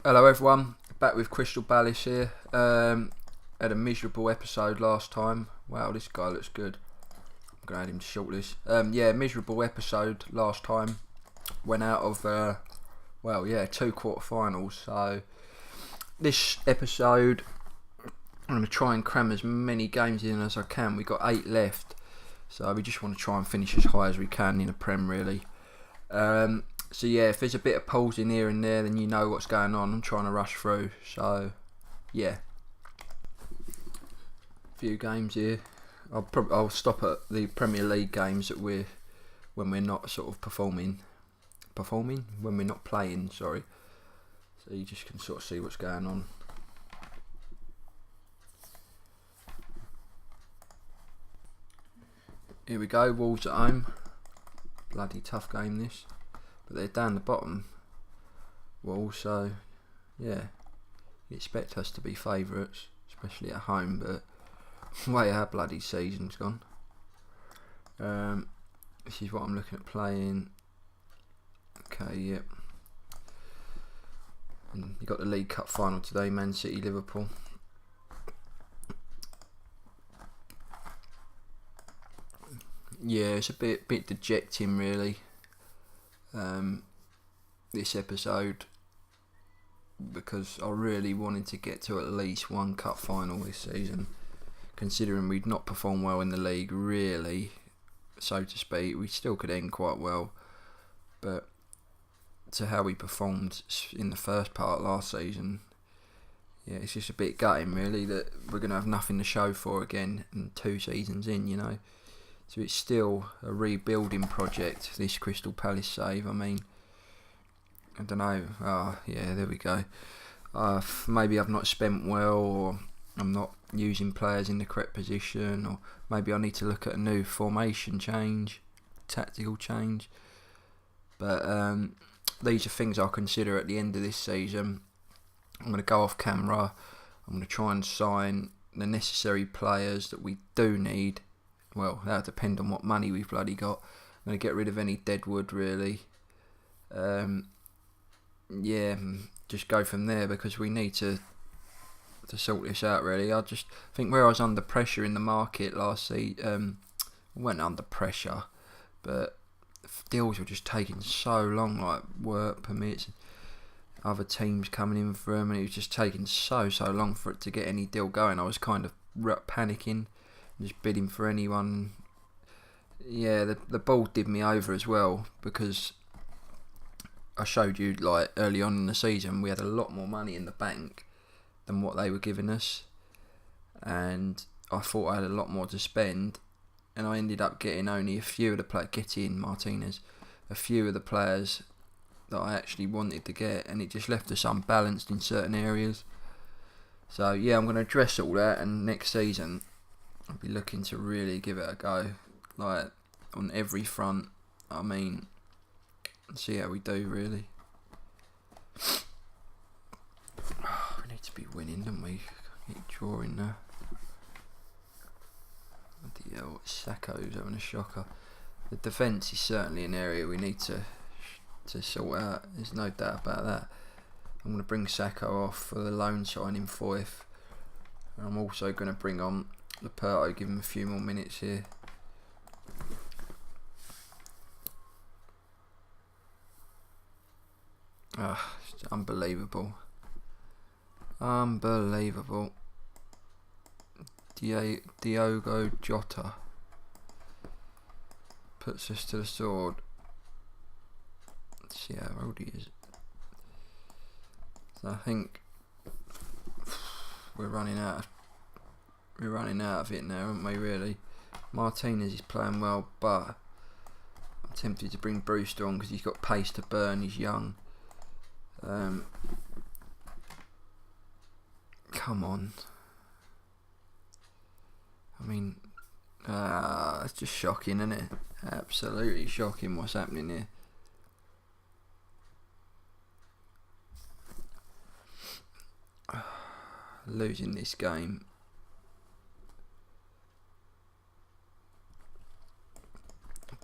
Hello everyone, back with Crystal Palace here. Had a miserable episode last time. Wow, this guy looks good. I'm going to add him to shortlist. Miserable episode last time. Went out of, two quarter-finals. So this episode, I'm going to try and cram as many games in as I can. We've got 8 left. So we just want to try and finish as high as we can in the Prem, really. So yeah, if there's a bit of pausing here and there, then you know what's going on. I'm trying to rush through. So yeah, a few games here. I'll stop at the Premier League games that when we're not sort of performing when we're not playing. Sorry. So you just can sort of see what's going on. Here we go. Wolves at home. Bloody tough game this. But they're down the bottom wall, so yeah, you expect us to be favourites, especially at home, but way our bloody season's gone. This is what I'm looking at playing. Okay, yep. And you got the League Cup final today, Man City, Liverpool. Yeah, it's a bit dejecting, really. This episode, because I really wanted to get to at least one cup final this season, considering we'd not performed well in the league, really, so to speak. We still could end quite well, but to how we performed in the first part last season, yeah, it's just a bit gutting, really, that we're going to have nothing to show for again in 2 seasons in, you know. So it's still a rebuilding project, this Crystal Palace save. I mean, I don't know. Yeah, there we go. Maybe I've not spent well, or I'm not using players in the correct position, or maybe I need to look at a new formation change, tactical change. But these are things I'll consider at the end of this season. I'm going to go off camera. I'm going to try and sign the necessary players that we do need. Well, that'll depend on what money we've bloody got. I'm going to get rid of any deadwood, really. Yeah, just go from there, because we need to sort this out, really. I just think where I was under pressure in the market last season, I wasn't under pressure, but deals were just taking so long, like work permits, other teams coming in for them, and it was just taking so long for it to get any deal going. I was kind of panicking, just bidding for anyone. Yeah, the ball did me over as well, because I showed you, like, early on in the season, we had a lot more money in the bank than what they were giving us, and I thought I had a lot more to spend, and I ended up getting only a few of the players, Martinez, a few of the players that I actually wanted to get, and it just left us unbalanced in certain areas. So yeah, I'm going to address all that, and next season I'll be looking to really give it a go, like, on every front. I mean, see how we do, really. We need to be winning, don't we? Keep drawing there. Bloody hell, Sacco's having a shocker. The defence is certainly an area we need to sort out. There's no doubt about that. I'm going to bring Sacco off for the loan signing 4th. And I'm also going to bring on Laporto, give him a few more minutes here. It's unbelievable. Unbelievable. Diogo Jota puts us to the sword. Let's see how old he is. So I think we're running out of it now, aren't we, really? Martinez is playing well, but I'm tempted to bring Brewster on because he's got pace to burn, he's young. Come on. I mean, it's just shocking, isn't it? Absolutely shocking what's happening here. Losing this game.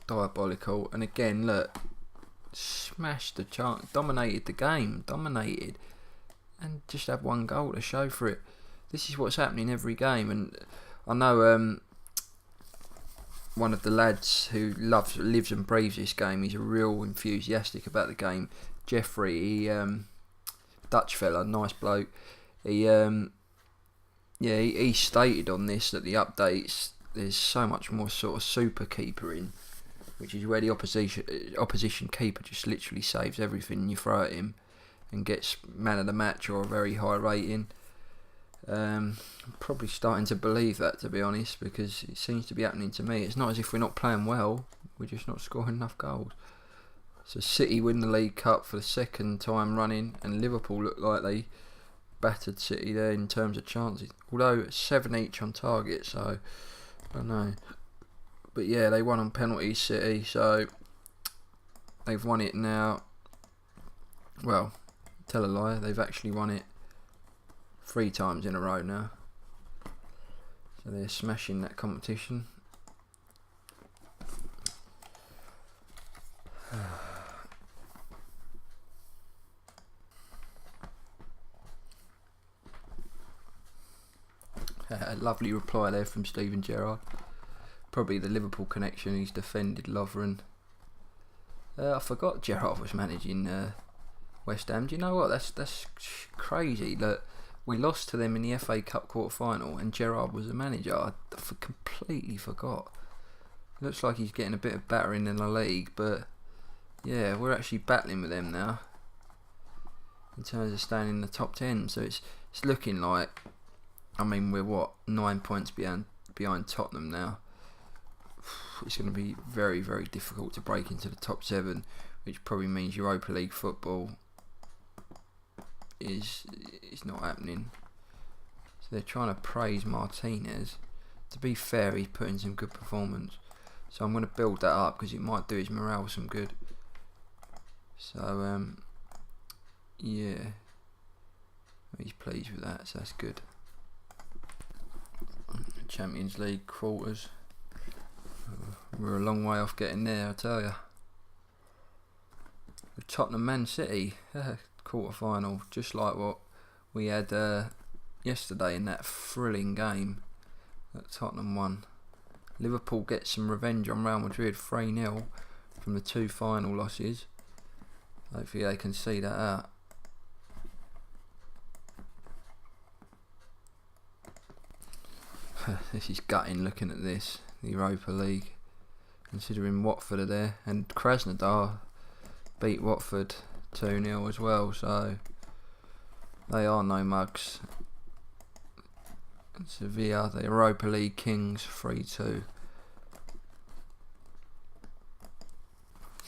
Diabolical. And again, look, smashed the chance, dominated the game, and just have one goal to show for it. This is what's happening every game, and I know one of the lads who lives and breathes this game. He's a real enthusiastic about the game. Jeffrey, he Dutch fella, nice bloke. He he stated on this that the updates, there's so much more sort of super keeper in, which is where the opposition keeper just literally saves everything you throw at him and gets man of the match or a very high rating. I'm probably starting to believe that, to be honest, because it seems to be happening to me. It's not as if we're not playing well, we're just not scoring enough goals. So City win the League Cup for the second time running, and Liverpool look like they battered City there in terms of chances, although 7 each on target, so I don't know. But yeah, they won on penalties, City, so they've won it now. Well, tell a lie, they've actually won it 3 times in a row now, so they're smashing that competition. A lovely reply there from Steven Gerrard. Probably the Liverpool connection. He's defended Lovren. I forgot Gerrard was managing West Ham. Do you know what? That's crazy. That we lost to them in the FA Cup quarter final, and Gerrard was the manager. I completely forgot. Looks like he's getting a bit of battering in the league, but yeah, we're actually battling with them now in terms of staying in the top 10. So it's looking like, I mean, we're 9 points behind Tottenham now. It's going to be very, very difficult to break into the top 7, which probably means Europa League football is not happening. So they're trying to praise Martinez. To be fair, he's putting some good performance. So I'm going to build that up because it might do his morale some good. So yeah, he's pleased with that, so that's good. Champions League quarters. We're a long way off getting there, I tell you. Tottenham Man City quarter final, just like what we had yesterday in that thrilling game that Tottenham won. Liverpool get some revenge on Real Madrid 3-0 from the 2 final losses. Hopefully they can see that out. This is gutting looking at this, the Europa League, considering Watford are there, and Krasnodar beat Watford 2-0 as well, so they are no mugs. And Sevilla, the Europa League kings, 3-2.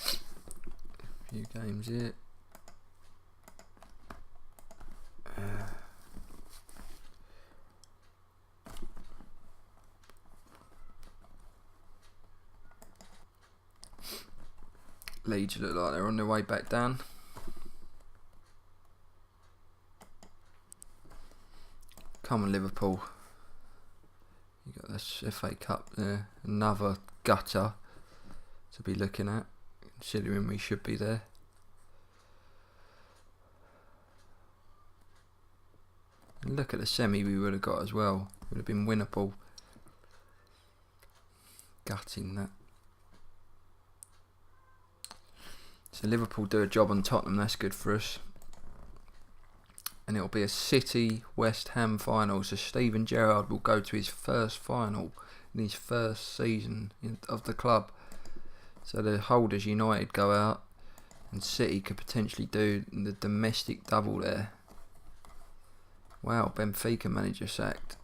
A few games here. Leeds look like they're on their way back down. Come on, Liverpool. You got this FA Cup there. Another gutter to be looking at, considering we should be there. And look at the semi we would have got as well. Would have been winnable. Gutting that. So Liverpool do a job on Tottenham, that's good for us. And it'll be a City West Ham final, so Steven Gerrard will go to his first final in his first season of the club. So the holders United go out, and City could potentially do the domestic double there. Wow, Benfica manager sacked.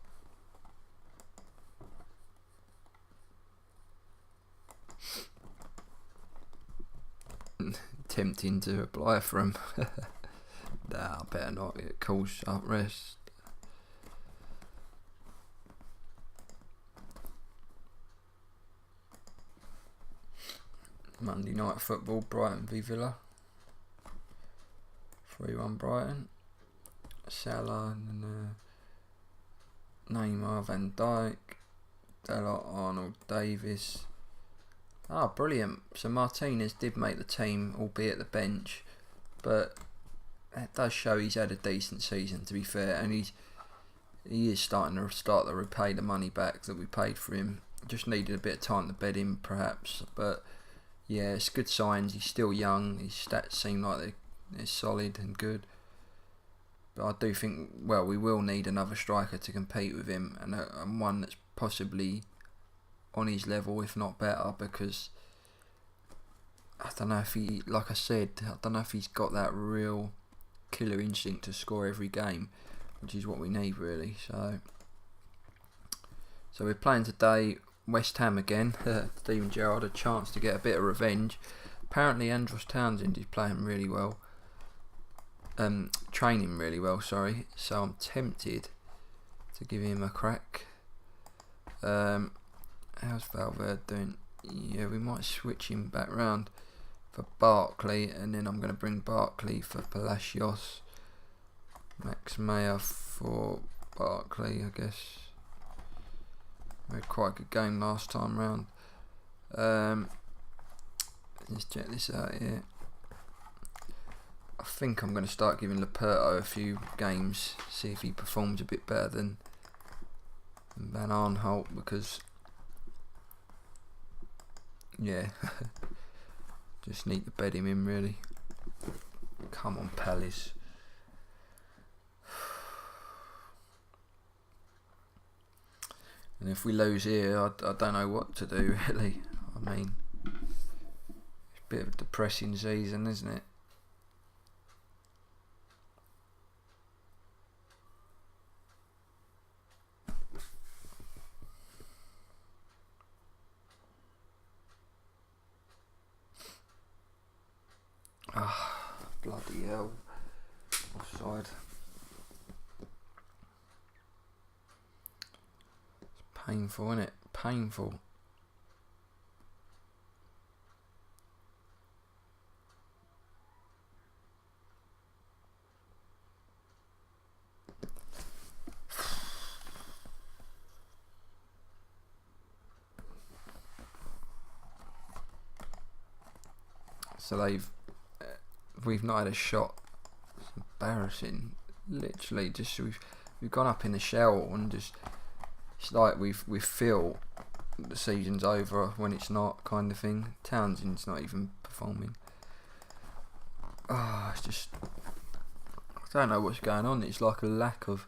Tempting to apply for him. Nah, better not. It calls up rest. Monday night football, Brighton v Villa. 3-1 Brighton. Salah and Neymar, Van Dijk, Della, Arnold, Davis. Ah, brilliant. So Martinez did make the team, albeit the bench, but it does show he's had a decent season, to be fair, and he is starting to repay the money back that we paid for him. Just needed a bit of time to bed him, perhaps, but yeah, it's good signs. He's still young. His stats seem like they're solid and good. But I do think, well, we will need another striker to compete with him, and one that's possibly on his level, if not better, because I don't know if he, like I said, I don't know if he's got that real killer instinct to score every game, which is what we need, really. So we're playing today West Ham again. Steven Gerrard, a chance to get a bit of revenge. Apparently Andros Townsend is playing really well. Training really well, sorry. So I'm tempted to give him a crack. How's Valverde doing? Yeah, we might switch him back round for Barkley, and then I'm going to bring Barkley for Palacios. Max Meyer for Barkley, I guess. We had quite a good game last time round. Let's check this out here. I think I'm going to start giving Leperto a few games, see if he performs a bit better than Van Aanholt, because yeah, just need to bed him in, really. Come on, Palace. And if we lose here, I don't know what to do, really. I mean, it's a bit of a depressing season, isn't it? Ah, bloody hell. Offside. It's painful, isn't it? Painful. So we've not had a shot. It's embarrassing. Literally, just we've gone up in the shell and just, it's like we feel the season's over when it's not, kind of thing. Townsend's not even performing. It's just, I don't know what's going on. It's like a lack of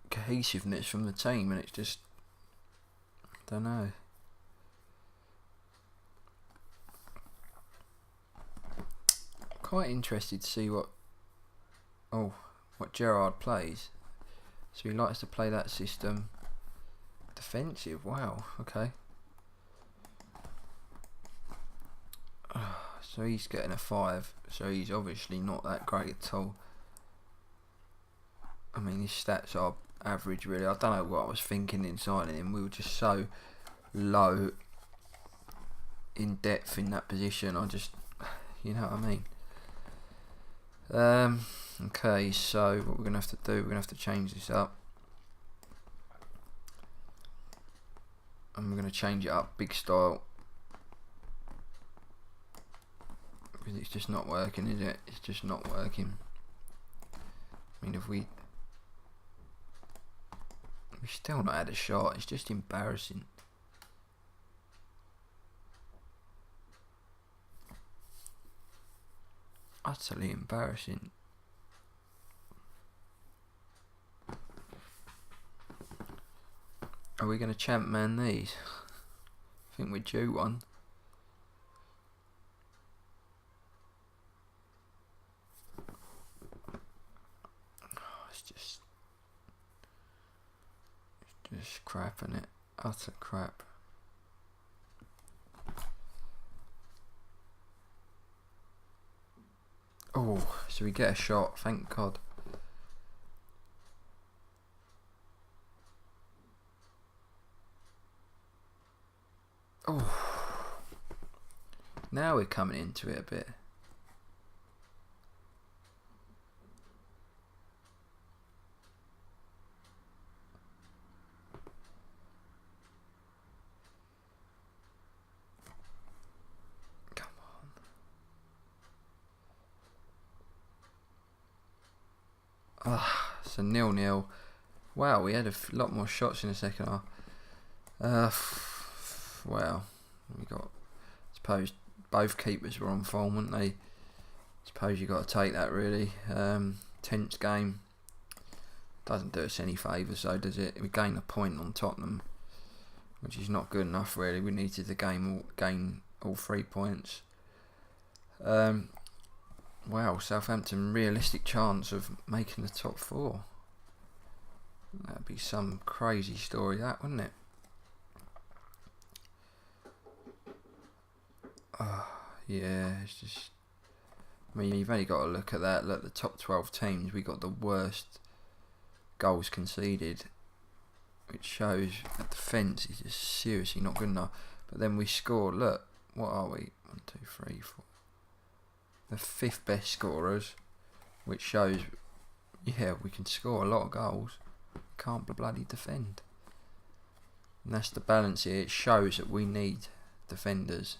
cohesiveness from the team, and it's just, I don't know. Quite interested to see what Gerrard plays. So he likes to play that system. Defensive, wow, okay. So he's getting a 5, so he's obviously not that great at all. I mean, his stats are average, really. I don't know what I was thinking in signing him. We were just so low in depth in that position. You know what I mean. Okay, so what we're going to have to do, we're going to have to change this up. And we're going to change it up big style. Because it's just not working, is it? It's just not working. I mean, if we still not had a shot, it's just embarrassing. Utterly embarrassing. Are we going to champ man these? I think we're due one. It's just crap, isn't it? Utter crap. Oh, so we get a shot, thank God. Oh, now we're coming into it a bit. It's a 0-0. Wow, we had a lot more shots in the second half. Well, we got. I suppose both keepers were on form, weren't they? I suppose you got to take that really. Tense game. Doesn't do us any favours though, does it? We gain a point on Tottenham, which is not good enough really. We needed to gain all 3 points. Wow, Southampton realistic chance of making the top 4. That'd be some crazy story, that, wouldn't it? Yeah, it's just. I mean, you've only got to look at that. Look, the top 12 teams, we got the worst goals conceded, which shows the defence is just seriously not good enough. But then we scored. Look, what are we? 1, 2, 3, 4. The 5th best scorers, which shows, yeah, we can score a lot of goals. Can't bloody defend. And that's the balance here. It shows that we need defenders.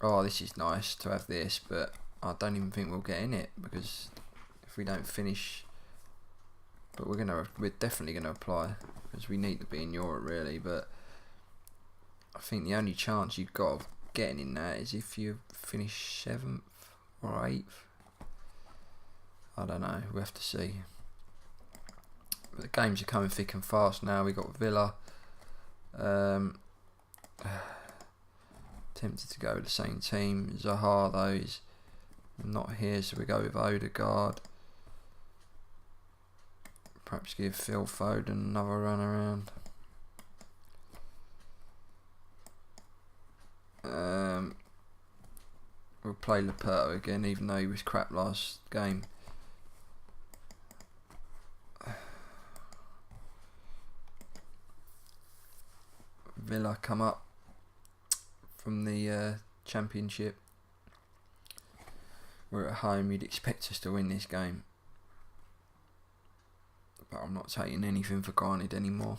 Oh, this is nice to have this, but I don't even think we'll get in it because if we don't finish, but we're definitely gonna apply because we need to be in Europe really. But I think the only chance you've got of getting in that is if you finish 7th or 8th. I don't know. We have to see. But the games are coming thick and fast now. We got Villa. Tempted to go with the same team. Zaha though is not here, so we go with Odegaard. Perhaps give Phil Foden another run around. We'll play Laporte again, even though he was crap last game. Villa come up from the Championship. We're at home, you'd expect us to win this game. But I'm not taking anything for granted anymore.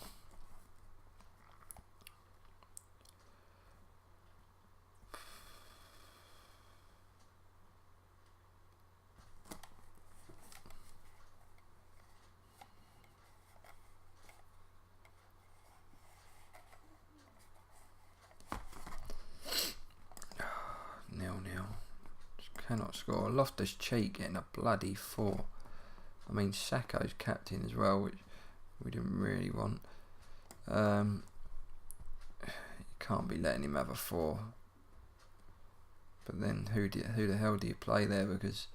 Cannot score. Loftus-Cheek getting a bloody 4. I mean, Saka's captain as well, which we didn't really want. You can't be letting him have a 4. But then who the hell do you play there? Because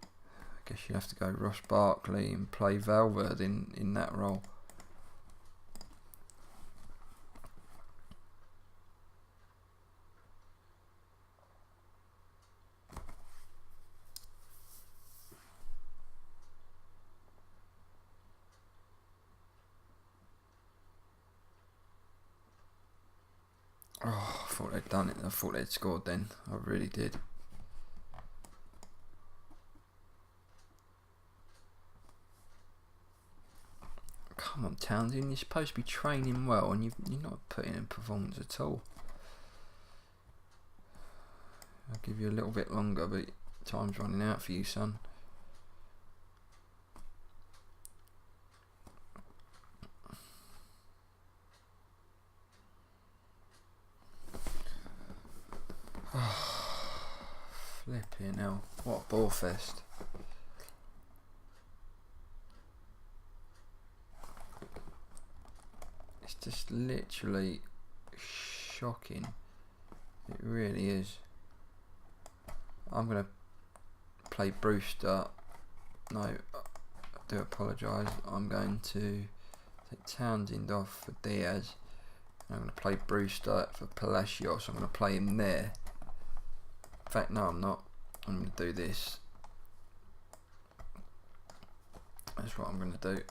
I guess you have to go Ross Barkley and play Valverde in that role. Oh, I thought they'd done it. I thought they'd scored then. I really did. Come on, Townsend. You're supposed to be training well and you're not putting in performance at all. I'll give you a little bit longer, but time's running out for you, son. Flipping hell. What a ball fest. It's just literally shocking. It really is. I'm going to play Brewster. No, I do apologise. I'm going to take Townsend off for Diaz. I'm going to play Brewster for Palacios. I'm going to play him there. In fact, no, I'm not. I'm going to do this. That's what I'm going to do.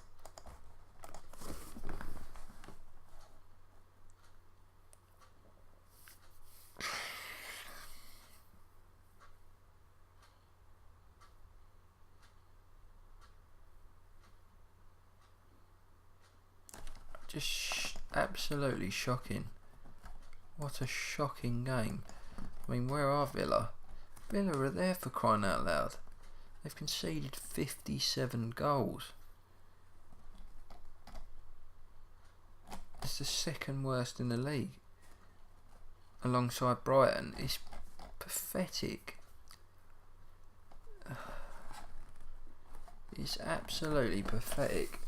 Just absolutely shocking. What a shocking game. I mean, where are Villa? Villa are there for crying out loud. They've conceded 57 goals. It's the second worst in the league, alongside Brighton. It's pathetic. It's absolutely pathetic.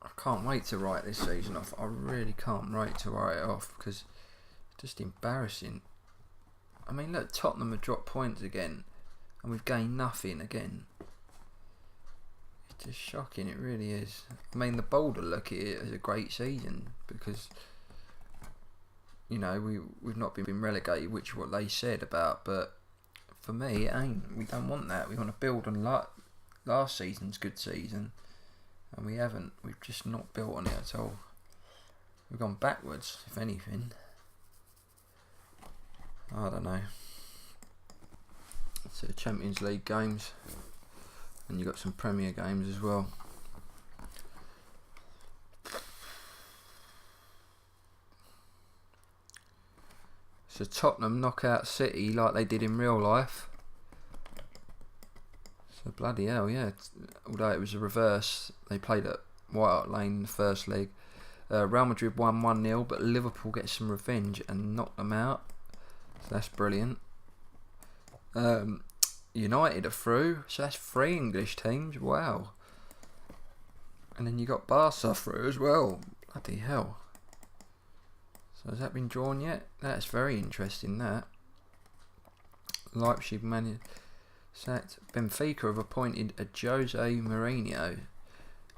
I can't wait to write this season off. I really can't wait to write it off, because it's just embarrassing. I mean, look, Tottenham have dropped points again, and we've gained nothing again. It's just shocking, it really is. I mean, the Boulder look at it as a great season, because, you know, we've not been relegated, which is what they said about, but for me, it ain't. We don't want that. We want to build on last season's good season, and we haven't. We've just not built on it at all. We've gone backwards, if anything. I don't know. It's the Champions League games, and you've got some Premier games as well. So Tottenham knock out City like they did in real life. So bloody hell, yeah. Although it was a reverse, they played at White Hart Lane in the first leg. Real Madrid won 1-0, but Liverpool get some revenge and knocked them out. So that's brilliant. United are through, so that's 3 English teams. Wow. And then you got Barca through as well. Bloody hell. So has that been drawn yet? That's very interesting, that. Leipzig sacked. Benfica have appointed a Jose Mourinho.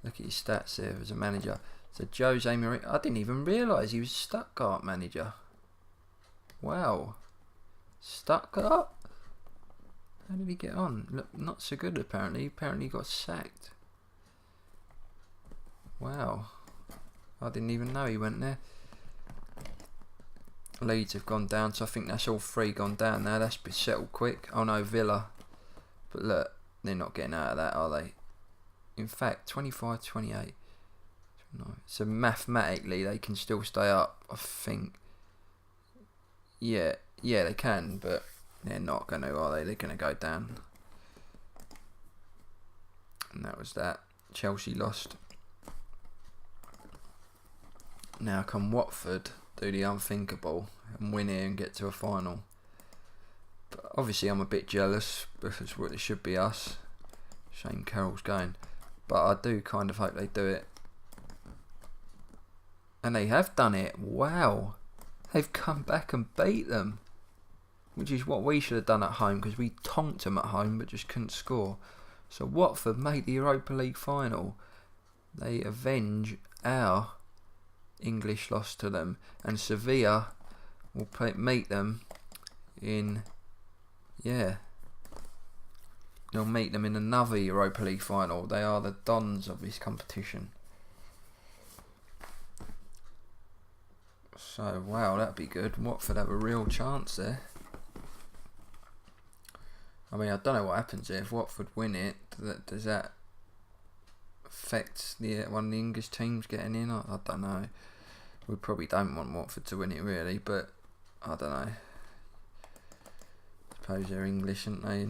Look at his stats there as a manager. So Jose Mourinho, I didn't even realise he was a Stuttgart manager. Wow. Stuttgart? How did he get on? Look, not so good apparently. Apparently he got sacked. Wow. I didn't even know he went there. Leeds have gone down, so I think that's all 3 gone down now. That's been settled quick. Oh no, Villa. But look, they're not getting out of that, are they? In fact, 25-28. So mathematically, they can still stay up, I think. Yeah, they can, but they're not going to, are they? They're going to go down. And that was that. Chelsea lost. Now come Watford, do the unthinkable and win here and get to a final. But obviously I'm a bit jealous, because it should be us. Shame Carroll's going. But I do kind of hope they do it. And they have done it. Wow. They've come back and beat them. Which is what we should have done at home, because we tonked them at home but just couldn't score. So Watford made the Europa League final. They avenge our English loss to them. And Sevilla will meet them in... Yeah. They'll meet them in another Europa League final. They are the dons of this competition. So, wow, that'd be good. Watford have a real chance there. I mean, I don't know what happens there. If Watford win it, does that affect one of the English teams getting in? I don't know. We probably don't want Watford to win it, really, but I don't know. I suppose they're English, aren't they?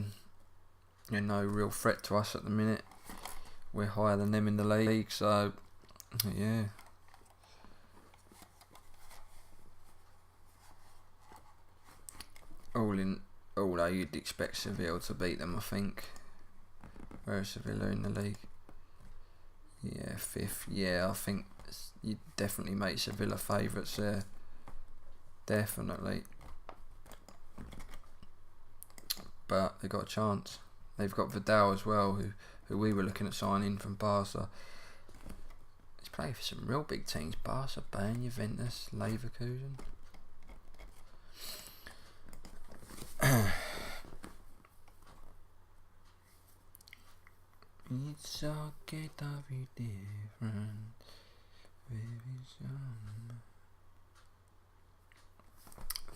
They're no real threat to us at the minute. We're higher than them in the league, so yeah. Although you'd expect Seville to beat them, I think. Where is Sevilla in the league? Yeah, 5th. Yeah, I think you'd definitely make Sevilla favourites there. Definitely. But they've got a chance. They've got Vidal as well, who we were looking at signing from Barca. He's playing for some real big teams. Barca, Bayern, Juventus, Leverkusen. It's okay to be different.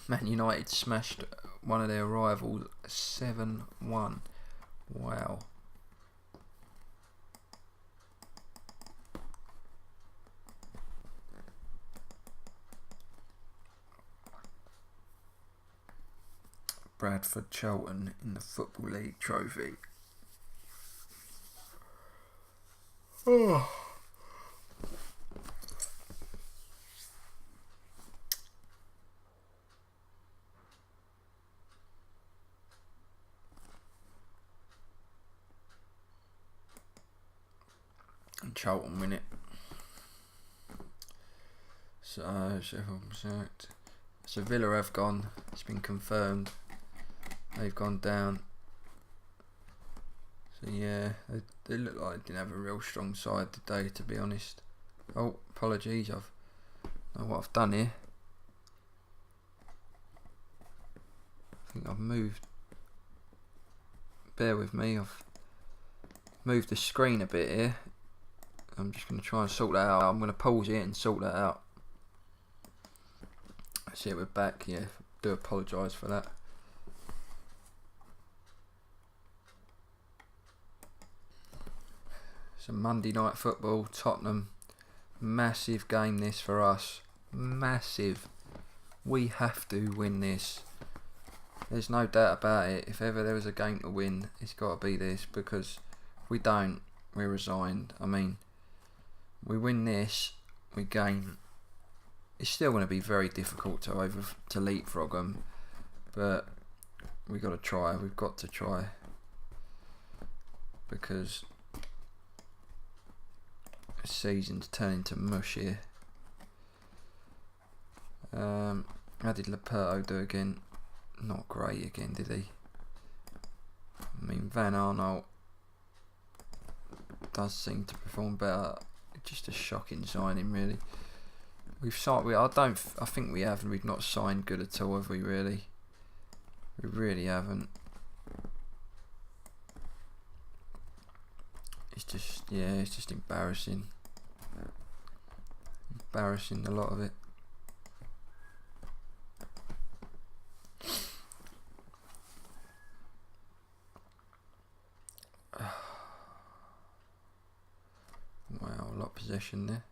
Man United smashed one of their rivals 7-1. Wow. Bradford Charlton in the Football League trophy. Oh. And Charlton win it. So Villa have gone. It's been confirmed. They've gone down. So yeah, they look like they didn't have a real strong side today, to be honest. Oh, apologies. I know what I've done here. I think I've moved. Bear with me. I've moved the screen a bit here. I'm just going to try and sort that out. I'm going to pause it and sort that out. That's it, we're back. Yeah, do apologise for that. So Monday night football, Tottenham. Massive game this for us. Massive. We have to win this. There's no doubt about it. If ever there was a game to win, it's got to be this, because if we don't, we're resigned. I mean, we win this, we gain. It's still going to be very difficult to leapfrog them, but we've got to try. We've got to try, because the season's turning to mush here. How did Laporto do again? Not great again, did he? I mean, Van Arnold does seem to perform better. Just a shocking signing, really. We've signed. I think we haven't. We've not signed good at all, have we? Really, we really haven't. It's just, yeah, it's just embarrassing. Embarrassing, a lot of it. Wow, a lot of possession there.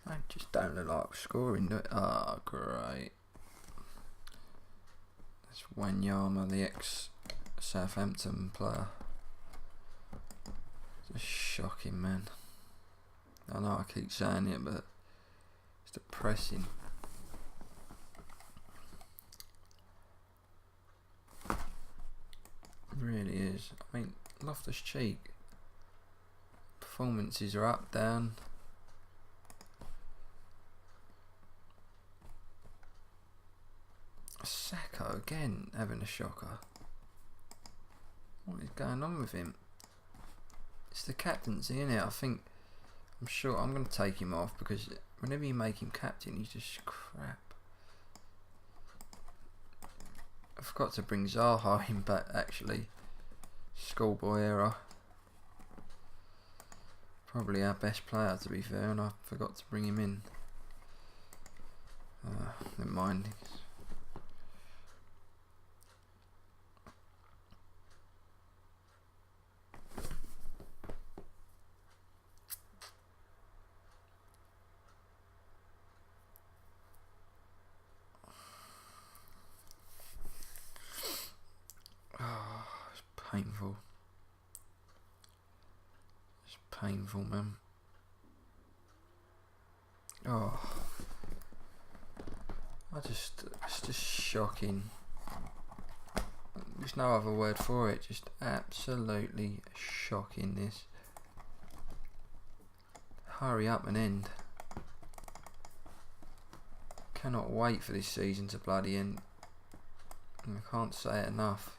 I just don't look like scoring, do it? Ah, oh, great. That's Wanyama, the ex-Southampton player. Just shocking, man. I know I keep saying it, but it's depressing. It really is. I mean, Loftus-Cheek. Performances are up, down. Sacco again having a shocker. What is going on with him? It's the captaincy, isn't it? I'm sure I'm going to take him off, because whenever you make him captain, he's just crap. I forgot to bring Zaha in back, actually. Schoolboy error. Probably our best player, to be fair, and I forgot to bring him in. Never mind. Painful. It's painful, man. Oh, it's just shocking. There's no other word for it. Just absolutely shocking. This. Hurry up and end. Cannot wait for this season to bloody end. I can't say it enough.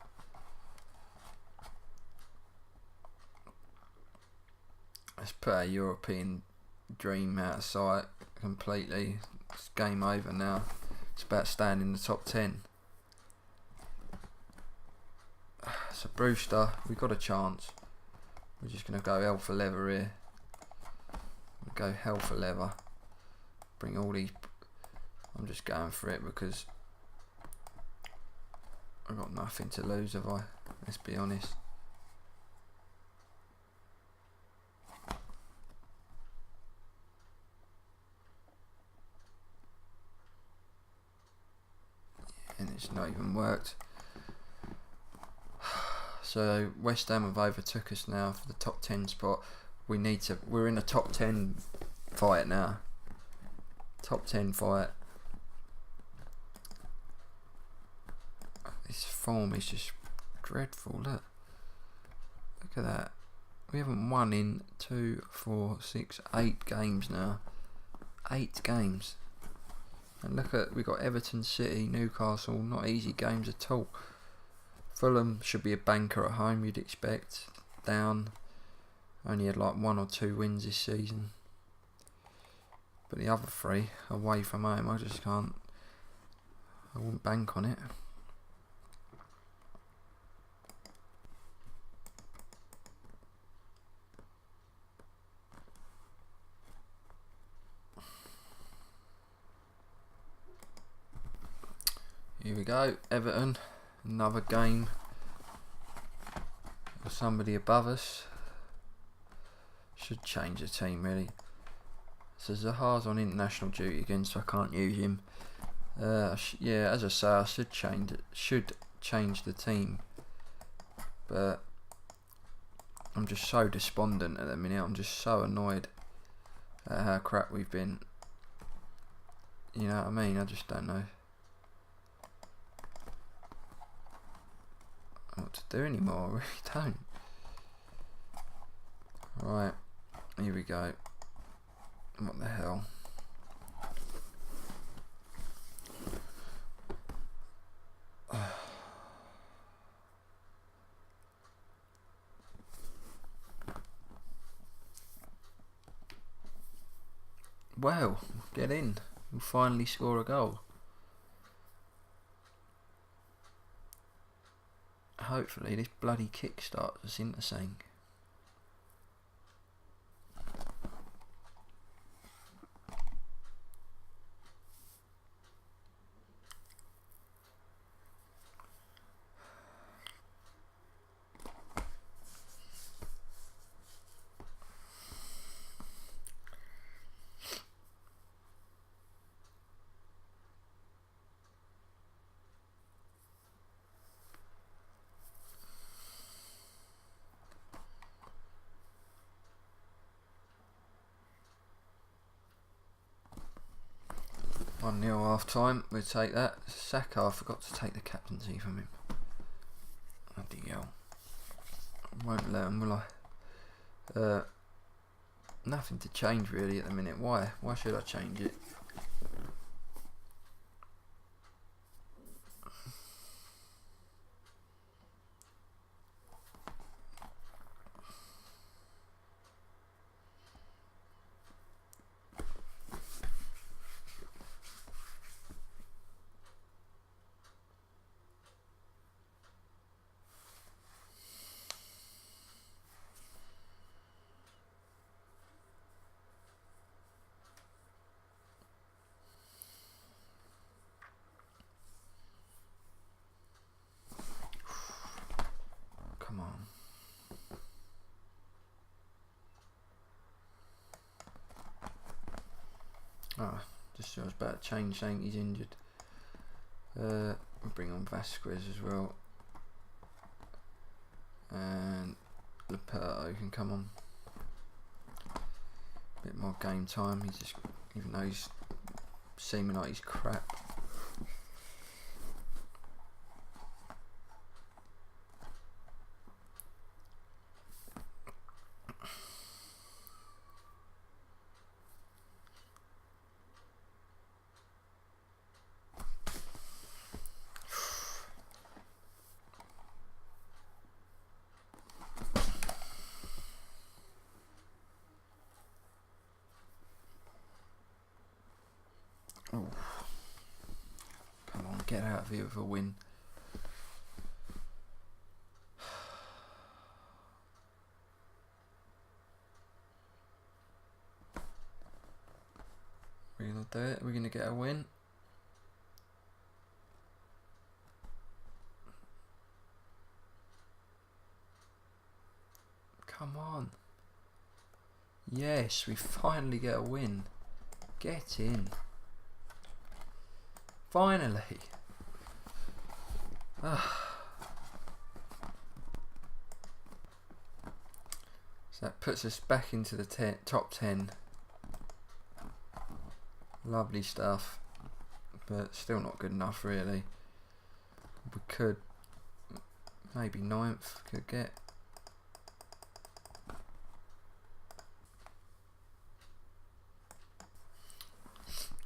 Let's put our European dream out of sight completely. It's game over now. It's about staying in the top 10. So Brewster, we've got a chance. We're just going to go hell for leather here. We'll go hell for leather. Bring all these... I'm just going for it because I've got nothing to lose, have I? Let's be honest. And it's not even worked. So West Ham have overtook us now for the top 10 spot. We need to... We're in a top 10 fight now. Top 10 fight. This form is just dreadful. Look at that. We haven't won in 2, 4, 6, 8 games now. 8 games. And look at, we've got Everton, City, Newcastle, not easy games at all. Fulham should be a banker at home, you'd expect. Down. Only had like 1 or 2 wins this season. But the other 3 away from home, I just can't. I wouldn't bank on it. Here we go, Everton, another game with somebody above us. Should change the team really. So Zaha's on international duty again, so I can't use him. Yeah, as I say, I should change the team, but I'm just so despondent at the minute. I'm just so annoyed at how crap we've been. You know what I mean? I just don't know what to do anymore. I really don't. Right, here we go. What the hell? Well, get in. We'll finally score a goal. Hopefully this bloody kick starts us into saying. One 0 half time, we'll take that. Saka, I forgot to take the captaincy from him. Bloody hell. Won't let him, will I? Nothing to change really at the minute. Why? Why should I change it? Come on. Ah, just I was about to change saying he's injured. We'll bring on Vasquez as well. And Leperto can come on. Bit more game time. He's just, even though he's seeming like he's crap. Oh, come on, get out of here with a win. do it. We're going to get a win. Come on. Yes, we finally get a win. Get in. Finally. So that puts us back into the top 10. Lovely stuff. But still not good enough, really. We could, maybe 9th, could get.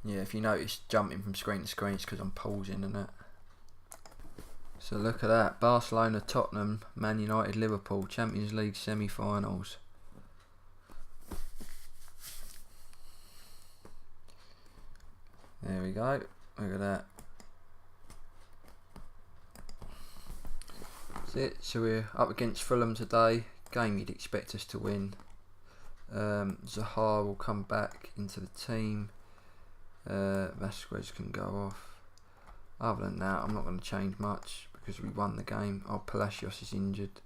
Yeah, if you notice jumping from screen to screen, it's because I'm pausing and that. So look at that. Barcelona, Tottenham, Man United, Liverpool, Champions League semi-finals. There we go. Look at that. That's it. So we're up against Fulham today. Game you'd expect us to win. Zaha will come back into the team. Vasquez can go off. Other than that, I'm not going to change much because we won the game. Oh, Palacios is injured.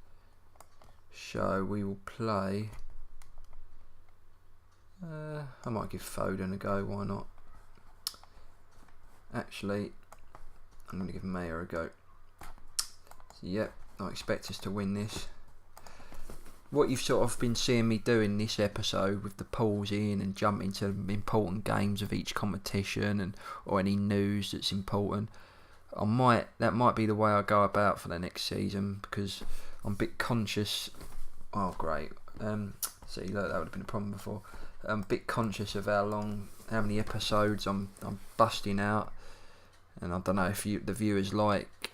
So we will play. I might give Foden a go, why not? Actually, I'm going to give Mayer a go. So, yep, I expect us to win this. What you've sort of been seeing me do in this episode with the pausing and jumping to important games of each competition or any news that's important, that might be the way I go about for the next season, because I'm a bit conscious. Oh great, see, look, that would have been a problem before. I'm a bit conscious of how many episodes I'm busting out, and I don't know if the viewers like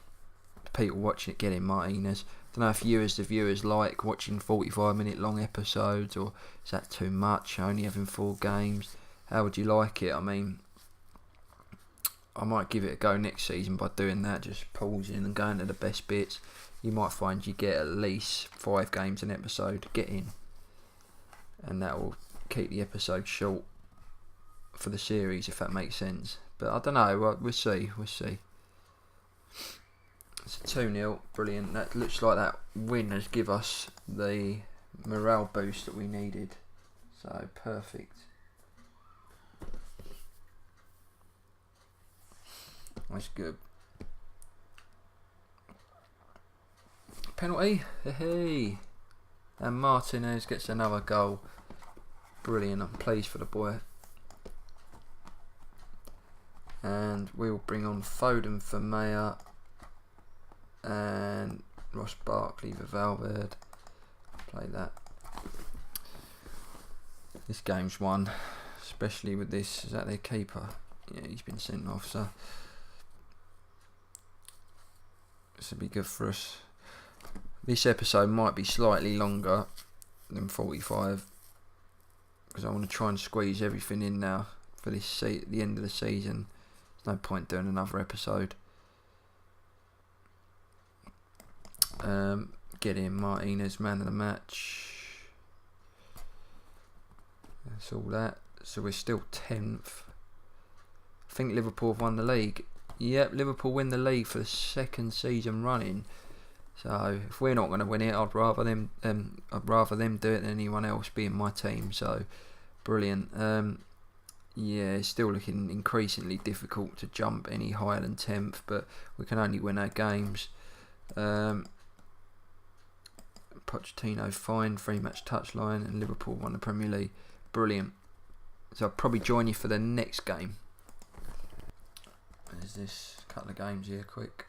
people watching it getting Martinez. I don't know if the viewers like watching 45-minute long episodes, or is that too much, only having 4 games? How would you like it? I mean, I might give it a go next season by doing that, just pausing and going to the best bits. You might find you get at least 5 games an episode getting, and that will keep the episode short for the series, if that makes sense. But I don't know, we'll see. It's a 2-0, brilliant. That looks like that win has given us the morale boost that we needed. So perfect. That's good. Penalty, hey, and Martinez gets another goal. Brilliant, I'm pleased for the boy. And we will bring on Foden for Mayer and Ross Barkley for Valverde. Play that. This game's won, especially with this. Is that their keeper? Yeah, he's been sent off, so this will be good for us. This episode might be slightly longer than 45 because I want to try and squeeze everything in now for this the end of the season. There's no point doing another episode. Get in Martinez, man of the match. That's all that. So we're still 10th. I think Liverpool have won the league. Yep, Liverpool win the league for the 2nd season running. So if we're not going to win it, I'd rather them do it than anyone else being my team. So brilliant. Yeah, it's still looking increasingly difficult to jump any higher than 10th, but we can only win our games. Pochettino fine, 3-match touchline, and Liverpool won the Premier League. Brilliant. So I'll probably join you for the next game. There's this couple of games here, quick.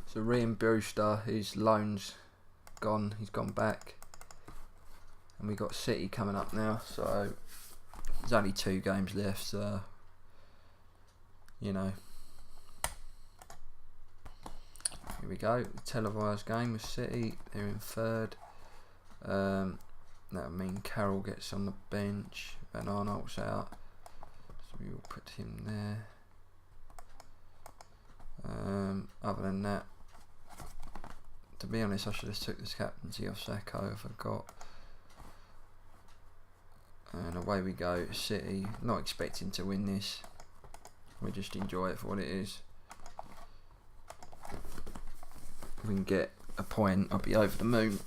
So Ryan Brewster, his loan's gone, he's gone back. And we got City coming up now, so there's only 2 games left, so you know. Here we go, the televised game with City, they're in 3rd. That would mean Carroll gets on the bench, Van Aanholt's out, so we will put him there. Other than that, to be honest, I should have took this captaincy off Sacco. I forgot. And away we go. City, not expecting to win this. We just enjoy it for what it is. If we can get a point, I'll be over the moon.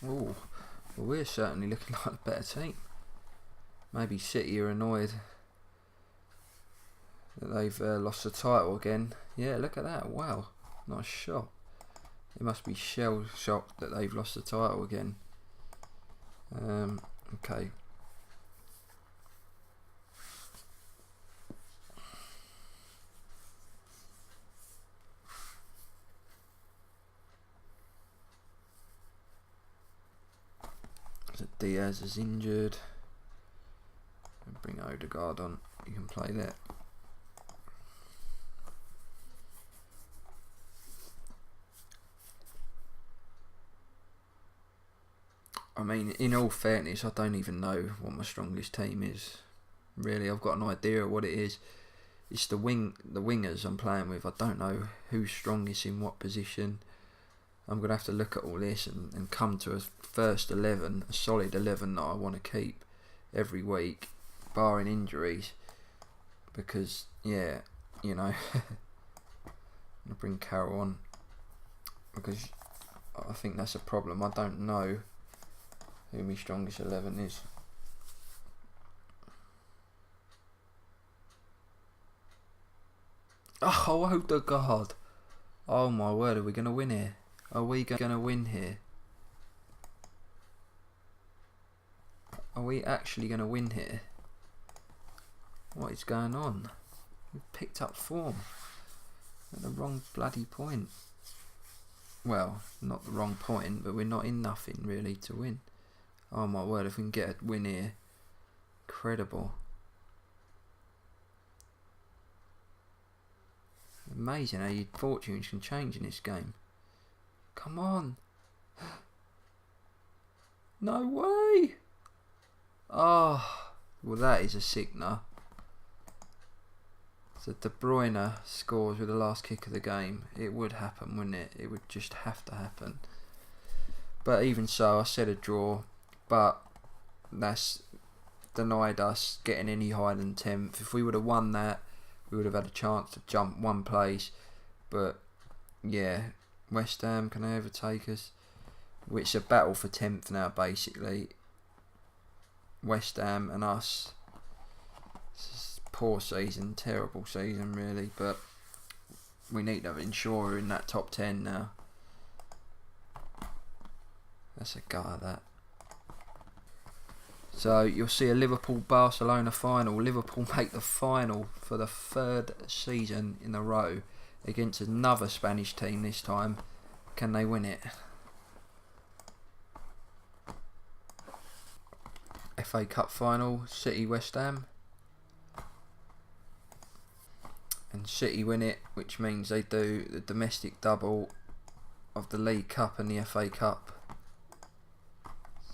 Oh, well, we're certainly looking like a better team. Maybe City are annoyed that they've lost the title again. Yeah, look at that. Wow, nice shot. They must be shell shocked that they've lost the title again. Okay. So Diaz is injured. Bring Odegaard on. You can play that. I mean, in all fairness, I don't even know what my strongest team is. Really, I've got an idea of what it is. It's the wingers I'm playing with. I don't know who's strongest in what position. I'm going to have to look at all this and come to a first 11, a solid 11 that I want to keep every week, barring injuries. Because, yeah, you know, I'm going to bring Carroll on. Because I think that's a problem. I don't know who my strongest 11 is. Oh, Odegaard. Oh my word, are we going to win here? Are we going to win here? Are we actually going to win here? What is going on? We've picked up form at the wrong bloody point. Well, not the wrong point, but we're not in nothing really to win. Oh my word, if we can get a win here. Incredible. Amazing how your fortunes can change in this game. Come on. No way. Oh, well that is a sickener. So De Bruyne scores with the last kick of the game. It would happen, wouldn't it? It would just have to happen. But even so, I said a draw. But that's denied us getting any higher than 10th. If we would have won that, we would have had a chance to jump one place. But yeah, West Ham, can they overtake us? It's a battle for 10th now, basically. West Ham and us. It's a poor season, terrible season really, but we need to have an insurer in that top 10 now. That's a guy, that. So you'll see a Liverpool-Barcelona final. Liverpool make the final for the 3rd season in a row against another Spanish team this time. Can they win it? FA Cup final, City-West Ham. And City win it, which means they do the domestic double of the League Cup and the FA Cup.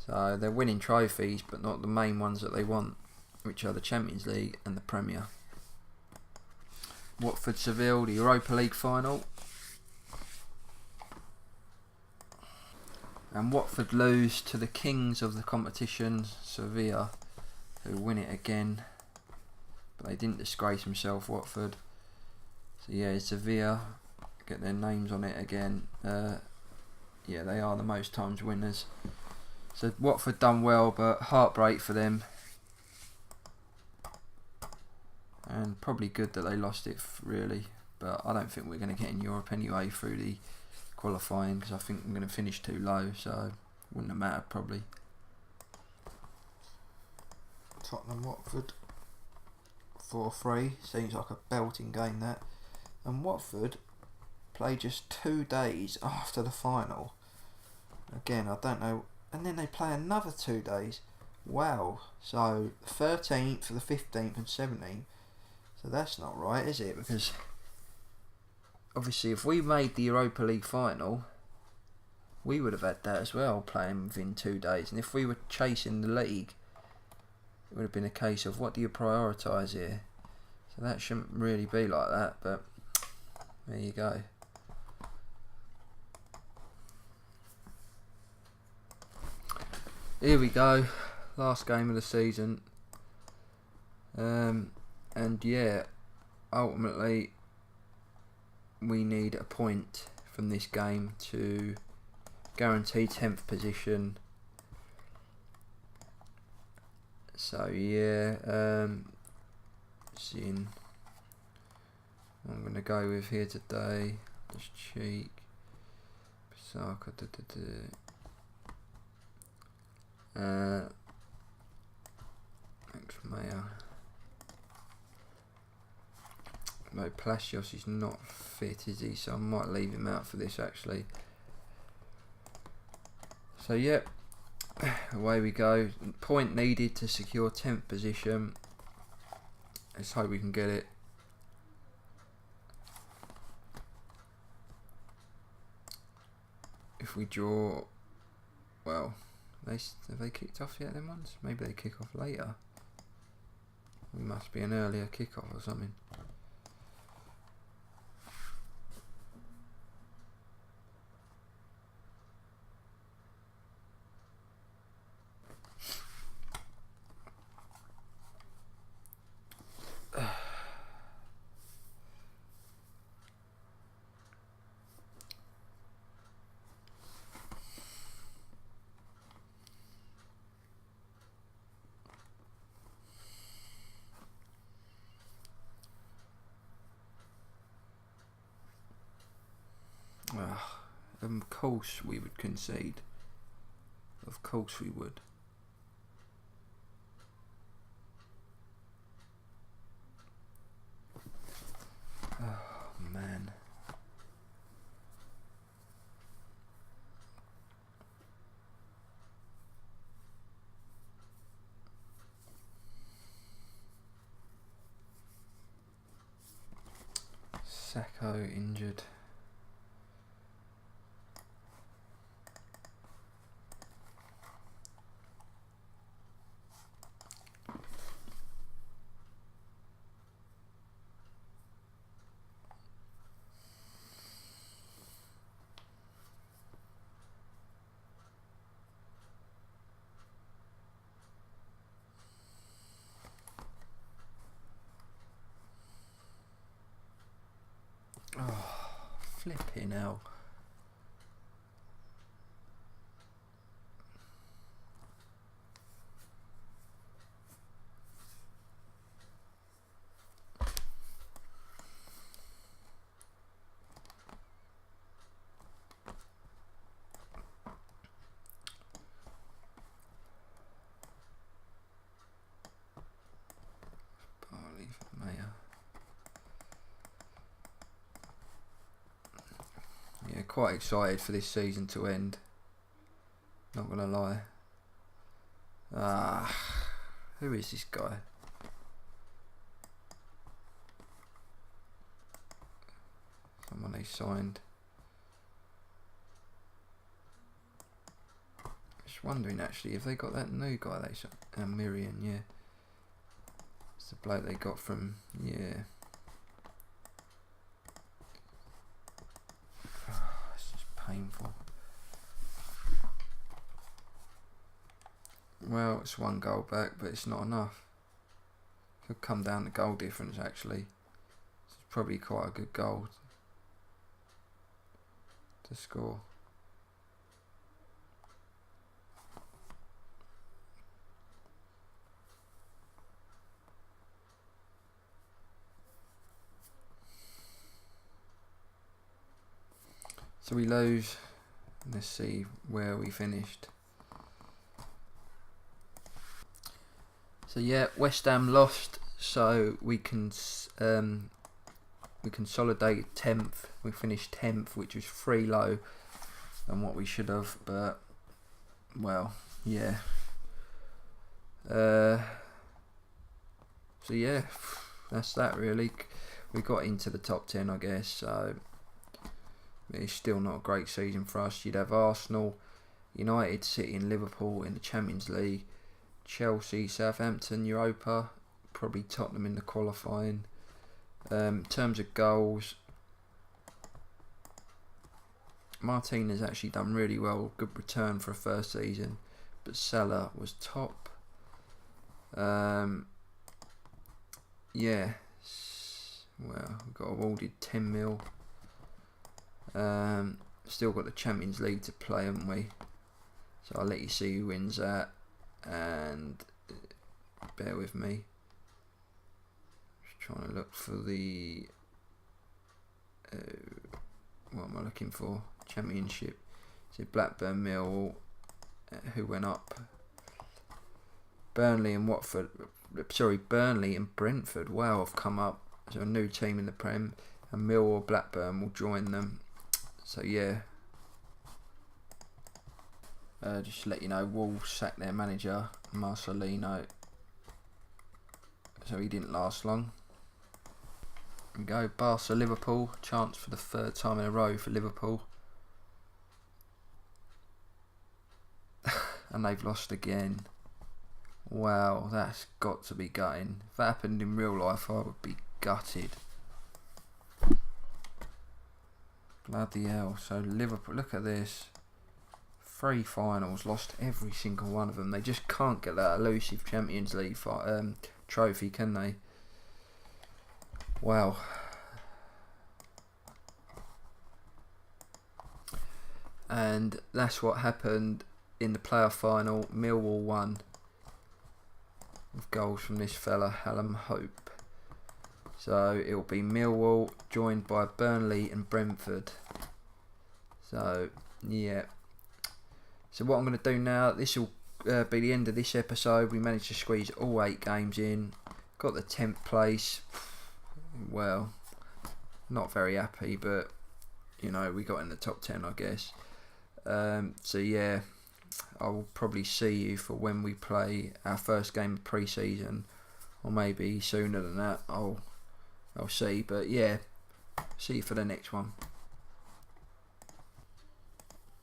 So they're winning trophies, but not the main ones that they want, which are the Champions League and the Premier. Watford-Seville, the Europa League final. And Watford lose to the kings of the competition, Sevilla, who win it again. But they didn't disgrace themselves, Watford. So yeah, Sevilla get their names on it again. Yeah, they are the most times winners. So Watford done well, but heartbreak for them. And probably good that they lost it, really. But I don't think we're going to get in Europe anyway through the qualifying, because I think I'm going to finish too low, so wouldn't have mattered probably. Tottenham Watford 4-3. Seems like a belting game, that. And Watford play just 2 days after the final. Again, I don't know. And then they play another 2 days. Wow. So 13th, the 15th and 17th. So that's not right, is it? Because obviously if we made the Europa League final, we would have had that as well, playing within 2 days. And if we were chasing the league, it would have been a case of what do you prioritise here? So that shouldn't really be like that, but there you go. Here we go, last game of the season. And yeah, ultimately we need a point from this game to guarantee 10th position. So yeah, seeing what I'm going to go with here today. Just cheek. Saka. Thanks, Maya. No, Palacios is not fit, is he? So I might leave him out for this actually. So yeah, away we go. Point needed to secure 10th position. Let's hope we can get it. If we draw, well, have they kicked off yet, them ones? Maybe they kick off later. We must be an earlier kick-off or something. Of course we would concede. Of course we would. Oh man. Sacco injured. Oh, flipping hell. Barley for Mayor. Yeah, quite excited for this season to end. Not gonna lie. Who is this guy? Someone they signed. Just wondering actually if they got that new guy they signed. Miriam, yeah. It's the bloke they got from, yeah. It's just painful. Well, it's 1 goal back, but it's not enough. Could come down to goal difference actually. It's probably quite a good goal to score. So we lose. Let's see where we finished. So yeah, West Ham lost So we can we consolidated 10th. We finished 10th, which was 3 low than what we should have. But well, yeah. So yeah, that's that really. We got into the top 10, I guess. So it's still not a great season for us. You'd have Arsenal, United, City and Liverpool in the Champions League, Chelsea, Southampton, Europa, probably Tottenham in the qualifying. In terms of goals, Martinez actually done really well, good return for a first season, but Salah was top. Yeah, well, we got awarded 10 mil. Still got the Champions League to play, haven't we? So I'll let you see who wins that, and bear with me. Just trying to look for the what am I looking for? Championship. Is it Blackburn, Millwall? Who went up? Burnley and Watford. Sorry, Burnley and Brentford. Wow, have come up. So a new team in the Prem, and Millwall, Blackburn will join them. So yeah. Just to let you know, Wolves sacked their manager Marcelino. So he didn't last long. There we go, Barca Liverpool, chance for the 3rd time in a row for Liverpool. And they've lost again. Wow, that's got to be gutting. If that happened in real life, I would be gutted. Bloody hell. So Liverpool, look at this. 3 finals, lost every single one of them. They just can't get that elusive Champions League trophy, can they? Wow. And that's what happened in the playoff final. Millwall won with goals from this fella, Hallam Hope. So it'll be Millwall joined by Burnley and Brentford. So yeah. So what I'm going to do now, this will be the end of this episode. We managed to squeeze all 8 games in. Got the 10th place. Well, not very happy, but we got in the top 10, I guess. So yeah, I'll probably see you for when we play our first game of pre-season, or maybe sooner than that. I'll see, but yeah, see you for the next one.